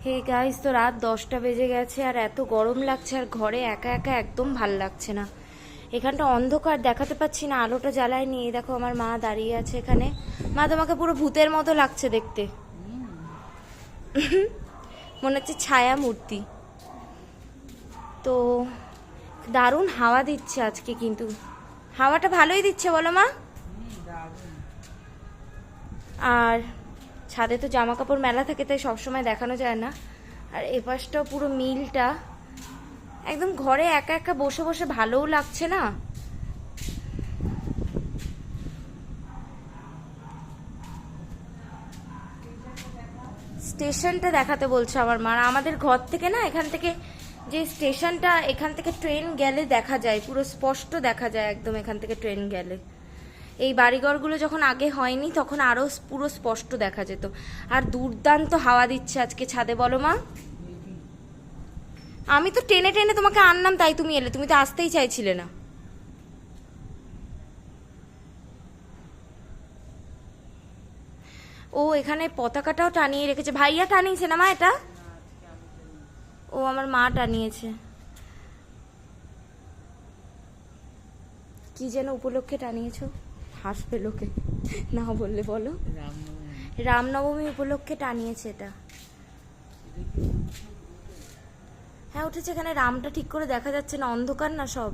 Hey guys, তো রাত 10টা বেজে গেছে আর এত গরম লাগছে, আর ঘরে একা একা একদম ভাল লাগছে না। এখানটা অন্ধকার, দেখাতে পাচ্ছি না, আলোটা জ্বালায় নিয়ে দেখো আমার মা দাঁড়িয়ে আছে এখানে। মা, তোমাকে পুরো ভূতের মতো লাগছে দেখতে। মনে হচ্ছে ছায়া মূর্তি। তো দারুণ হাওয়া দিচ্ছে আজকে, কিন্তু হাওয়াটা ভালোই দিচ্ছে বলো মা। আর ছাদে তো জামা কাপড় মেলা থাকে, তাই সবসময় দেখানো যায় না। আর এপাশটাও পুরো মিলটা একদম, ঘরে একা একা বসে বসে ভালোও লাগছে না। স্টেশনটা দেখাতে বলছে আমার মা। আমাদের ঘর থেকে না, এখান থেকে যে স্টেশনটা, এখান থেকে ট্রেন গেলে দেখা যায়, পুরো স্পষ্ট দেখা যায় একদম এখান থেকে ট্রেন গেলে। এই বাড়িঘরগুলো যখন আগে হয়নি তখন আরো পুরো স্পষ্ট দেখা যেত। আর দুর্দান্ত হাওয়া দিচ্ছে আজকে ছাদে বলো মা। আমি তো টেনে টেনে তোমাকে আনলাম, তাই তুমি এলে, তুমি তো আসতেই চাইছিলে না। ও এখানে পতাকাটাও টানিয়ে রেখেছে, ভাইয়া টানিয়েছে না মা এটা? ও আমার মা টানিয়েছে। কি যেন উপলক্ষে টানিয়েছো? হাসবে লোকে না বললে, বলো। রামনবমী উপলক্ষে টানিয়েছে এটা। হ্যাঁ উঠেছে, এখানে রামটা ঠিক করে দেখা যাচ্ছে না, অন্ধকার না সব।